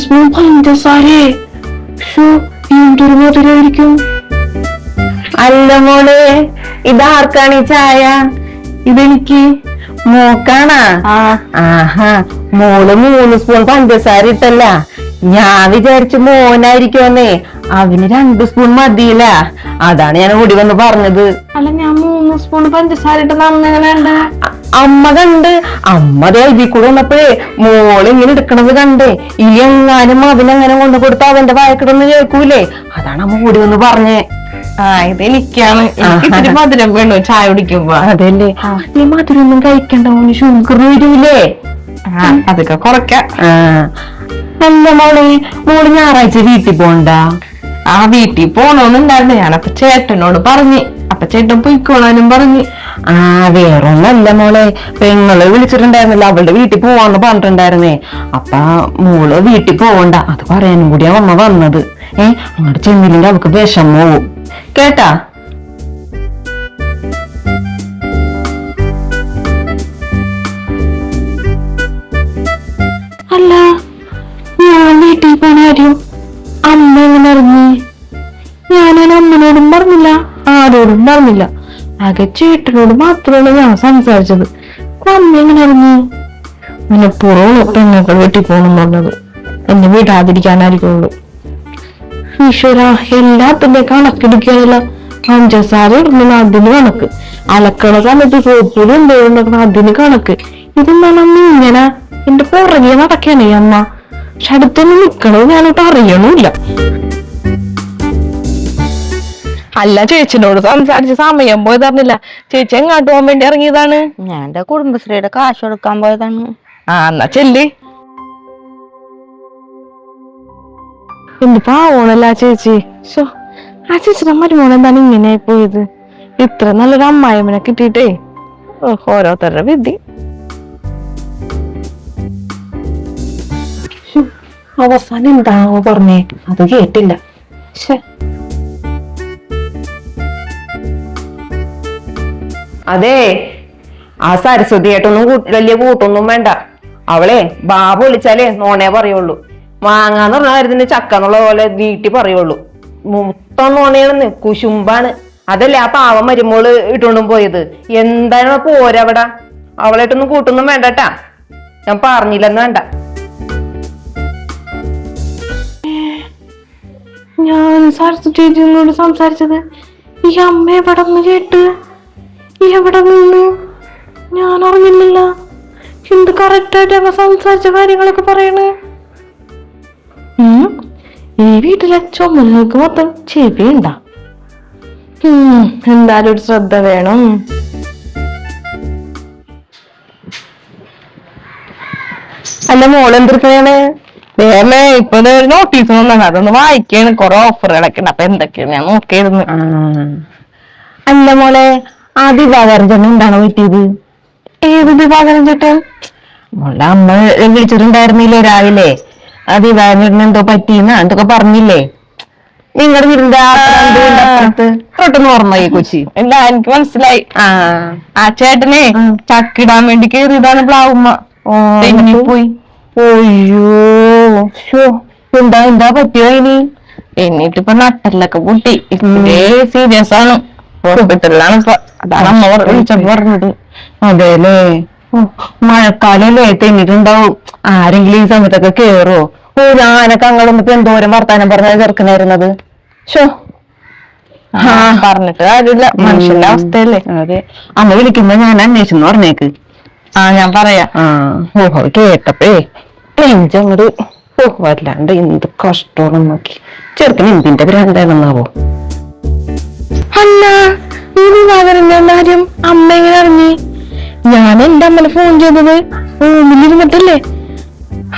Spoon പഞ്ചസാരേ എന്തൊരു മധുരമായിരിക്കും. അല്ല മോളെ, ഇതാർക്കാണ് ഈ ചായ? ഇതെനിക്ക്. മോക്കാണാ? ആഹാ, മോള് 3 സ്പൂൺ പഞ്ചസാര ഇട്ടല്ല. ഞാൻ വിചാരിച്ചു മോനായിരിക്കുമെന്നേ. അവന് 2 സ്പൂൺ മതിയില്ല. അതാണ് ഞാൻ ഓടി വന്ന് പറഞ്ഞത്. അല്ല, ഞാൻ 3 സ്പൂൺ പഞ്ചസാര ഇട്ടെന്ന് അമ്മ വേണ്ട. അമ്മ കണ്ട്. അമ്മ ഇതിൽ കൂടെ വന്നപ്പോഴേ മോള് ഇങ്ങനെ എടുക്കണത് കണ്ടേ. ഈ എങ്ങാനും അവനെങ്ങനെ കൊണ്ടു കൊടുത്താ അവന്റെ വായക്കിടന്ന് കേൾക്കൂലേ. അതാണ് അമ്മ ഓടി വന്ന് പറഞ്ഞേ. ഇതെനിക്കാണ്. ഇത്തിരി മധുരം വേണോ ചായ കുടിക്കുമ്പോ? അതല്ലേ. ഈ മധുരം ഒന്നും കഴിക്കണ്ട, ഷുഗർ വരൂലേ. അതൊക്കെ കുറയ്ക്കാം. അല്ല മോളെ, മോള് ഞായറാഴ്ച വീട്ടിൽ പോണ്ട? വീട്ടിൽ പോണോന്നുണ്ടായിരുന്നു. ഞാനപ്പൊ ചേട്ടനോട് പറഞ്ഞു. അപ്പൊ ചേട്ടൻ പൊയ്ക്കോളാനും പറഞ്ഞു. വേറൊന്നല്ല മോളെ, പെങ്ങള് വിളിച്ചിട്ടുണ്ടായിരുന്നല്ലോ, അവളുടെ വീട്ടിൽ പോവാന്ന് പറഞ്ഞിട്ടുണ്ടായിരുന്നേ. അപ്പൊ മോള് വീട്ടിൽ പോവണ്ട, അത് പറയാനും കൂടിയാ അമ്മ വന്നത്. അങ്ങോട്ട് ചെന്നില്ലെങ്കിൽ അവൾക്ക് വിഷമവും. കേട്ടാ? അല്ല, ഞാൻ വീട്ടിൽ പോണ കാര്യം അമ്മ എങ്ങനെ അറിഞ്ഞി? ഞാനതിന് അമ്മനോടും പറഞ്ഞില്ല, ആരോടും പറഞ്ഞില്ല. ആകെ ചേട്ടനോട് മാത്രമാണ് ഞാൻ സംസാരിച്ചത്. അമ്മ എങ്ങനെ അറിഞ്ഞു? മനപ്പുറം പെണ്ണുങ്ങൾ വീട്ടിൽ പോകണം പറഞ്ഞത്. എന്നെ വീട്ടാതിരിക്കാനായിരിക്കുള്ളൂ. ഈശ്വര, എല്ലാത്തിന്റെ കണക്കെടുക്കാനുള്ള. പഞ്ചസാര ഇടുന്ന അതിന് കണക്ക്, അലക്കണ സമയത്ത് സോപ്പിൽ ഉണ്ടായിരുന്ന അതിന് കണക്ക്. ഇതെന്താണ് അമ്മ ഇങ്ങനെ എന്റെ പുറകെ നടക്കാനേ അമ്മ? പക്ഷെ അടുത്തൊന്നും നിക്കണത് ഞാനിട്ട് അറിയണില്ല. അല്ല, ചേച്ചിനോട് സംസാരിച്ച് സമയം പോയതറിഞ്ഞില്ല. ചേച്ചി എങ്ങോട്ട് പോകാൻ വേണ്ടി ഇറങ്ങിയതാണ്? ഞാൻ എന്റെ കുടുംബശ്രീയുടെ കാശ് കൊടുക്കാൻ പോയതാണ്. എന്നാ ചെല്ലി. എന്ത് പാവണല്ല ചേച്ചി. ആ ചേച്ചിയുടെ മരുമോൾ എന്താണ് ഇങ്ങനെ പോയത്? ഇത്ര നല്ലൊരു അമ്മായിമ്മനെ കിട്ടിയിട്ടേ. ഓരോരുത്തരുടെ വിധി. അവസാനം എന്താണോ പറഞ്ഞേ? അത് കേട്ടില്ല. അതെ, ആ സരസ്വതിയായിട്ടൊന്നും വലിയ കൂട്ടൊന്നും വേണ്ട. അവളെ ബാബു വിളിച്ചാലേ നോണേ പറയുള്ളൂ. മാങ്ങാന്ന് പറഞ്ഞ കാര്യത്തിന് ചക്ക എന്നുള്ള പോലെ വീട്ടിൽ പറയുള്ളൂ. മൊത്തം നോണയാണെന്ന്, കുശുമ്പാണ്. അതല്ലേ ആ പാവം മരുമോള് ഇട്ടോണ്ടും പോയത്. എന്താണ് പോരവിടെ? അവളായിട്ടൊന്നും കൂട്ടൊന്നും വേണ്ടട്ടാ. ഞാൻ പറഞ്ഞില്ലെന്ന് വേണ്ട. ഞാൻ സരസ്വതിയോട് സംസാരിച്ചത് ഈ അമ്മ എവിടെ നിന്ന് കേട്ട്? എവിടെ നിന്ന്? ഞാൻ അറിഞ്ഞില്ല. എന്ത് കറക്റ്റായിട്ട് അങ്ങ് സംസാരിച്ച കാര്യങ്ങളൊക്കെ പറയണേ. ഈ വീട്ടിലെ ചുമലുകൾക്ക് മൊത്തം ചെവിയുണ്ട. എന്തായാലും ഒരു ശ്രദ്ധ വേണം. അല്ല, മോളെന്തിരിക്കണേ? വേറെ ഇപ്പൊ ഒരു നോട്ടീസ് വന്നാണ്, അതൊന്ന് വായിക്കാണ്. കുറെ ഓഫറുകളൊക്കെ ഉണ്ട്. അപ്പൊ എന്തൊക്കെയാണ് ഞാൻ നോക്കിയിരുന്നു. അല്ല മോളെ, ആ ദിവാകരൻ ചേട്ടൻ എന്താണോ പറ്റിയത്? ഏത് ദിവാകരൻ ചേട്ടൻ? മോളുടെ അമ്മ വിളിച്ചിട്ടുണ്ടായിരുന്നില്ലേ രാവിലെ? ആ ദിവാകരൻ ചേട്ടൻ എന്തോ പറ്റിയെന്നാ എന്തൊക്കെ പറഞ്ഞില്ലേ? നിങ്ങളുടെ വീടിന്റെ തൊട്ടൊന്ന് ഓർമ്മയായി കൊച്ചി. എന്താ, എനിക്ക് മനസ്സിലായി. ആ ചേട്ടനെ ചക്കിടാൻ വേണ്ടി കയറിയതാണ് പ്ലാവുമ്മ. പോയി. ഓയ്യോ, എന്താ പറ്റിയോ ഇനി? എന്നിട്ടിപ്പൊ നട്ടല്ലൊക്കെ പൊട്ടി. സീരിയസ് ആണ്. ഹോസ്പിറ്റലിലാണ് ഇപ്പൊ. അതാണ് അമ്മ വിളിച്ചപ്പോ പറഞ്ഞത്. അതെല്ലേ. മഴക്കാലല്ലേ, തെന്നിട്ടുണ്ടാവും. ആരെങ്കിലും ഈ സമയത്തൊക്കെ കേറോ? ഞാനൊക്കെ അങ്ങോട്ട് എന്തോരം വർത്താനം പറഞ്ഞ ചെറുക്കനായിരുന്നത്. പറഞ്ഞിട്ട് കാര്യമില്ല, മനുഷ്യന്റെ അവസ്ഥയല്ലേ. അതെ, അമ്മ വിളിക്കുമ്പോ ഞാൻ അന്വേഷിച്ചെന്ന് പറഞ്ഞേക്ക്. ഞാൻ പറയാ. കേട്ടപ്പേ നെഞ്ചങ്ങട് വല്ലാണ്ട്. എന്ത് കഷ്ടമാണ് നോക്കി. ചെറുക്കന് എന്തിന്റെ ഭ്രാന്താണെന്നാവോ? അല്ല, ഈ വിവാഹത്തിന്റെ കാര്യം അമ്മ എങ്ങനെ അറിഞ്ഞി? ഞാൻ എന്റെ അമ്മനെ ഫോൺ ചെയ്തത് റൂമിലിരുന്നിട്ടല്ലേ.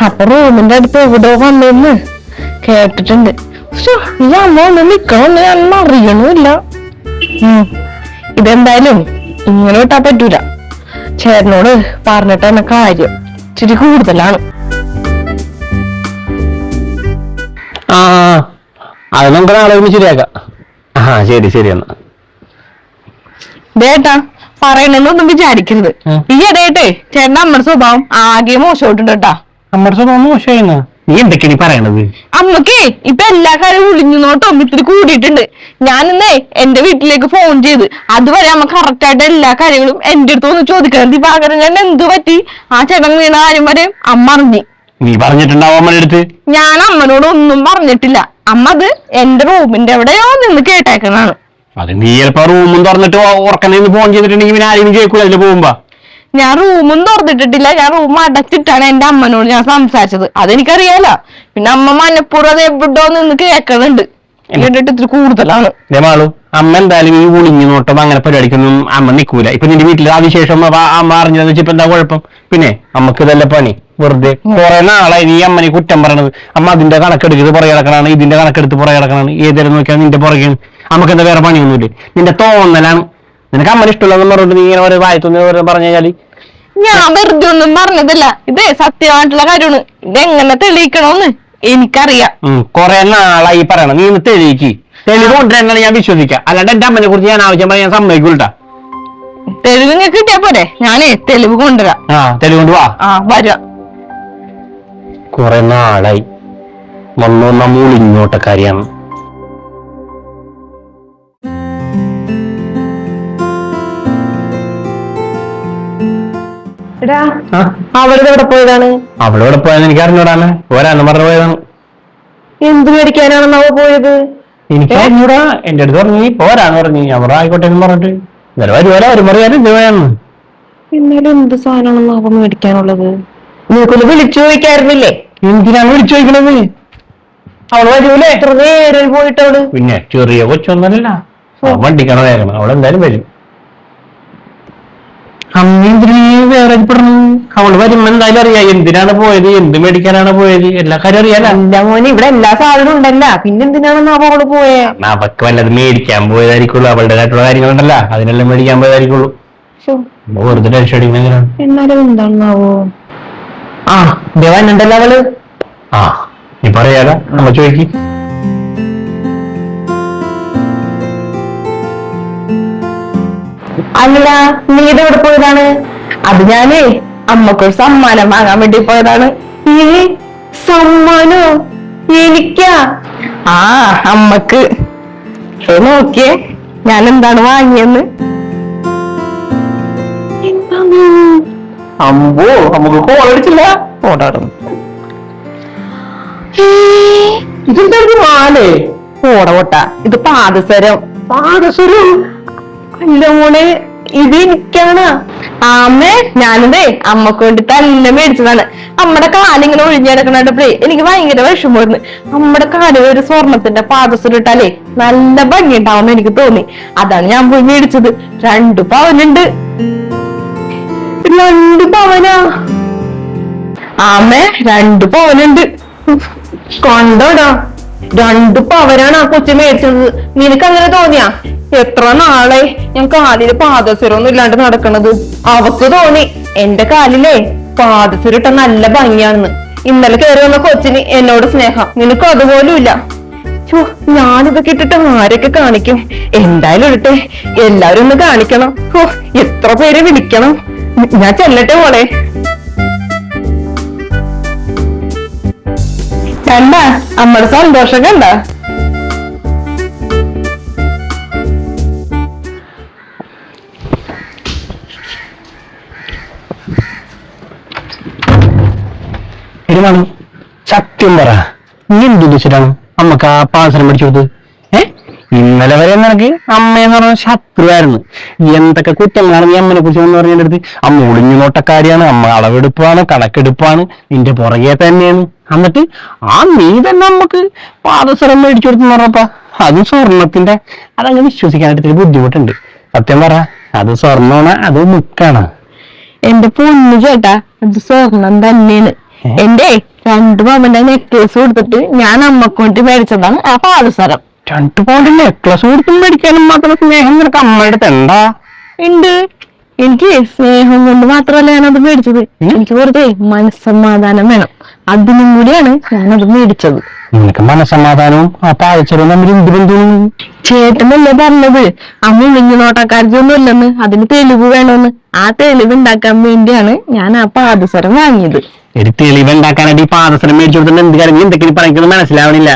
അപ്പൊ റൂമിന്റെ അടുത്ത് എവിടെ വന്നെന്ന് കേട്ടിട്ടുണ്ട്. ഈ അമ്മ ഒന്ന് നിക്കണമെന്ന് ഞാൻ അറിയണമില്ല. ഇതെന്തായാലും ഇങ്ങനെ വിട്ടാ പറ്റൂല. ചേട്ടനോട് പറഞ്ഞിട്ട് എന്നെ കാര്യം ഇച്ചിരി കൂടുതലാണ്. അത് നമുക്ക് നാളെ ഒന്ന് ശരിയാക്കാം. ശരി ശരി. എന്നാ ദേട്ടാ, പറയണെന്നൊന്നും വിചാരിക്കരുത്. ഈ ഇടയായിട്ടേ ചേട്ടന്റെ അമ്മയുടെ സ്വഭാവം ആകെ മോശമായിട്ടുണ്ട് കേട്ടാ. അമ്മയുടെ സ്വഭാവം മോശമായിരുന്നു. നീ എന്തൊക്കെയാണ് പറയണത്? അമ്മക്കേ ഇപ്പൊ എല്ലാ കാര്യവും ഒളിഞ്ഞു നോട്ടം ഇത്തിരി കൂടിയിട്ടുണ്ട്. ഞാനിന്നേ എന്റെ വീട്ടിലേക്ക് ഫോൺ ചെയ്ത് അതുവരെ അമ്മ കറക്റ്റ് ആയിട്ട് എല്ലാ കാര്യങ്ങളും എന്റെ അടുത്ത് ഒന്ന് ചോദിക്കണം. പകരം ഞാൻ എന്തു പറ്റി ആ ചേട്ടൻ വീണ കാര്യം വരെ അമ്മ അറിഞ്ഞു. നീ പറഞ്ഞിട്ടുണ്ടാവും അമ്മയുടെ അടുത്ത്? ഞാൻ അമ്മനോട് ഒന്നും പറഞ്ഞിട്ടില്ല. അമ്മ അത് എന്റെ റൂമിന്റെ എവിടെയോ നിന്ന് കേട്ടേക്കണാണ്. അത് നീ ചിലപ്പോ റൂമും തുറന്നിട്ട് ഉറക്കണെന്ന് ഫോൺ ചെയ്തിട്ടുണ്ടെങ്കിൽ പിന്നെ ആരെയും കേൾക്കൂല അതിൽ പോകുമ്പോ. ഞാൻ റൂമും തുറന്നിട്ടിട്ടില്ല. ഞാൻ റൂം അടച്ചിട്ടാണ് എന്റെ അമ്മനോട് ഞാൻ സംസാരിച്ചത്. അതെനിക്കറിയാലോ. പിന്നെ അമ്മ മനപ്പൂർവ്വം എവിടോ നിന്ന് കേൾക്കണുണ്ട്. കേട്ടിട്ട് ഇത്തിരി കൂടുതലാണ്. മാളു, അമ്മ എന്തായാലും ഈ ഒളിഞ്ഞു നോട്ടം അങ്ങനെ പരിപാടിക്കൊന്നും അമ്മ നിൽക്കൂല. ഇപ്പൊ നിന്റെ വീട്ടിൽ അതിശേഷം അമ്മ അറിഞ്ഞതെന്ന് വെച്ചാൽ ഇപ്പൊ എന്താ കുഴപ്പം? പിന്നെ അമ്മക്ക് ഇതല്ല പണി. വെറുതെ കുറെ നാളായി നീ അമ്മനെ കുറ്റം പറയണത്. അമ്മ അതിന്റെ കണക്കെടുക്കുന്നത് പുറകെ കിടക്കണാണ്, ഇതിന്റെ കണക്കെടുത്ത് പുറകെ കിടക്കണാണ്. ഏതായാലും നോക്കിയാൽ നിന്റെ പുറകെയാണ്. നമുക്ക് എന്താ വേറെ പണിയൊന്നുമില്ലേ? നിന്റെ തോന്നലാണ്. നിനക്ക് അമ്മനെ ഇഷ്ടമുള്ളതെന്ന് പറഞ്ഞിട്ട് നീ ഇങ്ങനെ ഒരു വായത്തൊന്ന് പറഞ്ഞു കഴിഞ്ഞാല് ഞാൻ വെറുതെ ഒന്നും പറഞ്ഞതല്ല. ഇതേ സത്യമായിട്ടുള്ള കാര്യമാണ്. ഇതെങ്ങനെ തെളിയിക്കണോന്ന് എനിക്കറിയാം. കുറെ നാളായി പറയണം. നീ ഒന്ന് തെളിയിക്ക്. തെളിവ് കൊണ്ടുവരാനാണ് ഞാൻ വിശ്വസിക്കാം. അല്ലാണ്ട് എന്റെ അമ്മനെ കുറിച്ച് ഞാൻ ആവശ്യം പറയാൻ സമ്മതിക്കൂട്ടാ. തെളിവ് ഇങ്ങനെ കിട്ടിയാ പോരെ? ഞാനേ തെളിവ് കൊണ്ടുവരാം. തെളിവ് കൊണ്ട് വാ. വരാം. കുറെ നാളായി വന്നു നമ്മ ഒളിഞ്ഞോട്ടക്കാരിയാണ്. അവളുടെ എവിടെ പോയതാണ്? അവളോടെ പോയെന്ന് എനിക്ക് അറിഞ്ഞൂടാണ്. പോരാന്ന് പറഞ്ഞു പോയതാണ്. എന്ത് മേടിക്കാനാണെന്ന് അവ പോയത്? എനിക്ക് അറിഞ്ഞൂടാ. എന്റെ അടുത്ത് പറഞ്ഞു പോരാന്ന് പറഞ്ഞു. അവിടെ ആയിക്കോട്ടെ എന്ന് പറഞ്ഞിട്ട് ഇന്നലെ വരുവാലോ ഒരു പറയാനും ഇത് വേണം. ഇന്നലെ എന്ത് സാധനമാണെന്ന് അവ മേടിക്കാനുള്ളത്? നിനക്കൊന്ന് വിളിച്ചു ചോദിക്കായിരുന്നില്ലേ? എന്തിനാണ് വിളിച്ചു ചോദിക്കണത്? അവള് വരൂലേ? എത്ര നേരം പോയിട്ട് അവള്? പിന്നെ ചെറിയ കൊച്ചൊന്നല്ല, വണ്ടിക്കണ വേഗം. അവളെന്തായാലും വരും. അമ്മ എന്തിനാ വേറെപ്പെടുന്നു? അവള് വരുമ്പോ എന്തായാലും അറിയാം എന്തിനാണ് പോയത്, എന്ത് മേടിക്കാനാണ് പോയത്, എല്ലാ കാര്യം അറിയാലോ. എന്റെ മോനെ ഇവിടെ എല്ലാ സാധനവും ഉണ്ടല്ല, പിന്നെന്തിനാണെന്ന് അവള് പോയെ? അവക്ക് വല്ലത് മേടിക്കാൻ പോയതായിരിക്കുള്ളൂ. അവളുടേതായിട്ടുള്ള കാര്യങ്ങളുണ്ടല്ലോ, അതിനെല്ലാം മേടിക്കാൻ പോയതായിരിക്കുള്ളൂ. വെറുതെ ടെൻഷൻ അടിക്കുന്നതിനാണ്. എന്നാലും എന്താണെന്നാവോ? ദേവാനുണ്ടല്ലോ അവള്. നീ പറയാലോ, നമ്മ ചോദിക്കും. അല്ല, നീ ഇത് എവിടെ പോയതാണ്? അത് ഞാനേ അമ്മക്കൊരു സമ്മാനം വാങ്ങാൻ വേണ്ടി പോയതാണ്. സമ്മാനോ? എനിക്കാ? അമ്മക്ക്. നോക്കിയേ ഞാൻ എന്താണ് വാങ്ങിയെന്ന്. അമ്പോ, നമുക്ക് കോളടിച്ചില്ല. ഓടാടും. ഇതെന്താ മാലേ? ഓടവോട്ട, ഇത് പാദസരം. പാദസരം? അല്ല മോളെ, ഇത് എനിക്കാണ്. അമ്മേ, ഞാനിതേ അമ്മക്ക് വേണ്ടി തന്നെ മേടിച്ചതാണ്. അമ്മയുടെ കാലിങ്ങനെ ഒഴിഞ്ഞെടുക്കണപ്പോഴേ എനിക്ക് ഭയങ്കര വിഷമമായിരുന്നു. അമ്മയുടെ കാലിൽ ഒരു സ്വർണത്തിന്റെ പാദസരം ഇട്ടാലേ നല്ല ഭംഗി ഉണ്ടാവുമെന്ന് എനിക്ക് തോന്നി. അതാണ് ഞാൻ പോയി മേടിച്ചത്. 2 പവനുണ്ട്. 2 പവനാ? അമ്മേ, 2 പവനുണ്ട്. കൊണ്ടോടാ, 2 പവനാണ് ആ കൊച്ചു മേടിച്ചത്. നിനക്ക് അങ്ങനെ തോന്നിയാ? എത്ര നാളെ ഞാൻ കാലില് പാദസരമൊന്നും ഇല്ലാണ്ട് നടക്കണത്. അവക്ക് തോന്നി എന്റെ കാലിലേ പാദസരം ഇട്ട നല്ല ഭംഗിയാണെന്ന്. ഇന്നലെ കയറി വന്ന കൊച്ചിന് എന്നോട് സ്നേഹം. നിനക്ക് അതുപോലും ഇല്ല. ഞാനിതൊക്കെ ഇട്ടിട്ട് ആരൊക്കെ കാണിക്കും? എന്തായാലും ഇടട്ടെ, എല്ലാരും ഒന്ന് കാണിക്കണം. എത്ര പേരെ വിളിക്കണം. ഞാൻ ചെല്ലട്ടെ മോളെ. കണ്ട അമ്മയുടെ സന്തോഷം കണ്ട? സത്യം പറ, നീ എന്തുദ്ദേശിച്ചിട്ടാണ് അമ്മക്ക് ആ പാദസരം മേടിച്ചു കൊടുത്തത്? ഇന്നലെ വരെ നിനക്ക് അമ്മയെന്ന് പറഞ്ഞ ശത്രുവായിരുന്നു. എന്തൊക്കെ കുറ്റങ്ങളാണ് നീ അമ്മനെ കുറിച്ച് എന്ന് പറഞ്ഞതിന്റെ അടുത്ത്. അമ്മ ഒളിഞ്ഞു നോട്ടക്കാരിയാണ്, അമ്മ അളവെടുപ്പാണ്, കണക്കെടുപ്പാണ്, നിന്റെ പുറകെ തന്നെയാണ്. എന്നിട്ട് നീ തന്നെ നമുക്ക് പാദസരം മേടിച്ചു കൊടുത്തെന്ന് പറഞ്ഞപ്പ അത് സ്വർണത്തിന്റെ. അതങ്ങ് വിശ്വസിക്കാനായിട്ട് ബുദ്ധിമുട്ടുണ്ട്. സത്യം പറ, അത് സ്വർണ്ണമാണ് അത് മുക്കാണ്? എന്റെ പൊന്നു ചേട്ടാ, അത് സ്വർണം തന്നെയാണ്. എന്റെ 2 പവന്റെ നെക്ലേസ് കൊടുത്തിട്ട് ഞാൻ അമ്മക്കൊണ്ട് മേടിച്ചതാണ് ആ പാദസരം. 2 പവന്റെ നെക്ലസ് കൊടുത്തും മേടിക്കാനും മാത്രം സ്നേഹം നിനക്ക് അമ്മയുടെ അടുത്ത് എന്താ? ഉണ്ട്. എനിക്ക് സ്നേഹം കൊണ്ട് മാത്രമല്ല ഞാനത് മേടിച്ചത്. എനിക്ക് വെറുതെ മനസ്സമാധാനം വേണം. അതിനും കൂടിയാണ് ഞാനത് മേടിച്ചത്. നിനക്ക് മനസമാധാനവും ആ പാദസരവും തമ്മിൽ എന്ത് ബന്ധവും? ചേട്ടനല്ലേ പറഞ്ഞത് അമ്മ ഇളിഞ്ഞു നോട്ടക്കാരിയൊന്നും ഇല്ലെന്ന്, അതിന് തെളിവ് വേണമെന്ന്. ആ തെളിവ് ഉണ്ടാക്കാൻ വേണ്ടിയാണ് ഞാൻ ആ പാദസരം വാങ്ങിയത്. ഒരു തെളിവ് ഉണ്ടാക്കാനായിട്ട് ഈ പാദസരം മേടിച്ചു കൊടുത്തിട്ട് എന്ത് കാര്യം എന്തൊക്കെയാണ് പറയുന്നത് മനസ്സിലാവണില്ല.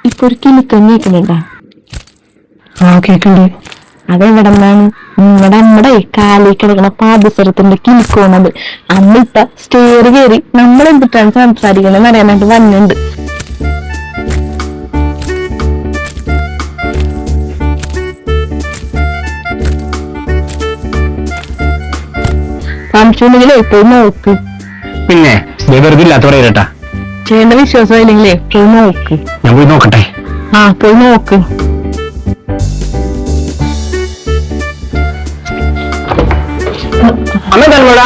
ഇപ്പൊ ഒരു കിലുക്കം കേൾക്കുന്നുണ്ടാ? ആ കേക്കുണ്ട്. അതെവിടെന്നാണ്? നമ്മുടെ കാലിൽ കിടക്കുന്ന പാദസരത്തിന്റെ കിലുക്കോണത്. അന്നിപ്പ സ്റ്റേർ കയറി നമ്മൾ എന്തിട്ടാണ് സംസാരിക്കണമെന്ന് അറിയാനായിട്ട് വന്നിട്ടുണ്ട്. സംശയമില്ലെങ്കിലേ പോയി നോക്ക്. പിന്നെ വെറുതെ ഇല്ലാത്ത പറയട്ടാ. ചെയ്യേണ്ട വിശ്വാസം ഇല്ലെങ്കിലേ പോയി നോക്ക്. ഞാൻ പോയി നോക്കട്ടെ. ആ പോയി നോക്ക്. അമ്മ തന്നോടാ.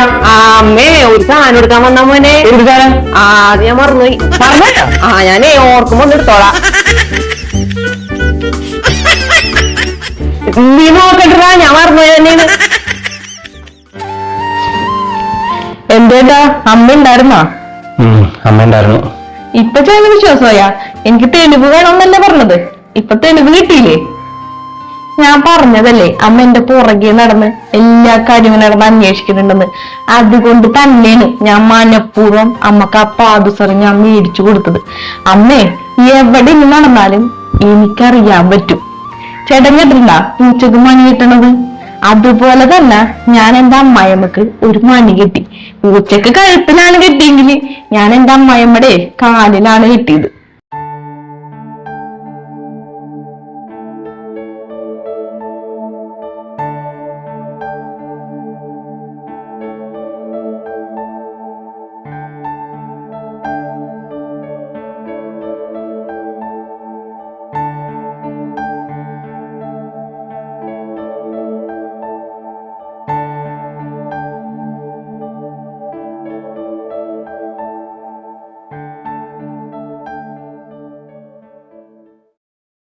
അമ്മേ ഒരു സാധനം എടുക്കാൻ വന്ന മോനെ. എന്ത് സാധനം? അത് ഞാൻ മറന്നുപോയി. ഞാനേ ഓർക്കുമ്പോ ഒന്ന് എടുത്തോളാം. നീ നോക്കണ്ടാ, ഞാൻ മറന്നുപോയി തന്നെയാണ്. എന്തേട്ടാ അമ്മ ഉണ്ടായിരുന്നോ? അമ്മ ഉണ്ടായിരുന്നു. ഇപ്പൊ ചെയ്യുന്ന വിശ്വാസമായാ? എനിക്ക് തെളിവ് വേണമെന്നല്ലേ പറഞ്ഞത്? ഇപ്പൊ തെളിവ് കിട്ടിയില്ലേ? ഞാൻ പറഞ്ഞതല്ലേ അമ്മ എന്റെ പുറകെ നടന്ന് എല്ലാ കാര്യവും നടന്ന് അന്വേഷിക്കുന്നുണ്ടെന്ന്. അതുകൊണ്ട് തന്നെയാണ് ഞാൻ മനഃപൂർവ്വം അമ്മക്ക് ആ പാദസരം ഞാൻ മേടിച്ചു കൊടുത്തത്. അമ്മേ എവിടെ നിന്ന് നടന്നാലും എനിക്കറിയാൻ പറ്റും. ചേട്ടൻ കേട്ടിട്ടുണ്ടാ പൂച്ചക്ക് മണി കിട്ടണത്? അതുപോലെ തന്നെ ഞാൻ എന്റെ അമ്മായിയമ്മക്ക് ഒരു മണി കെട്ടി. പൂച്ചക്ക് കഴുത്തിലാണ് കെട്ടിയെങ്കിൽ ഞാൻ എന്റെ അമ്മായിയമ്മയുടെ കാലിലാണ് കെട്ടിയത്.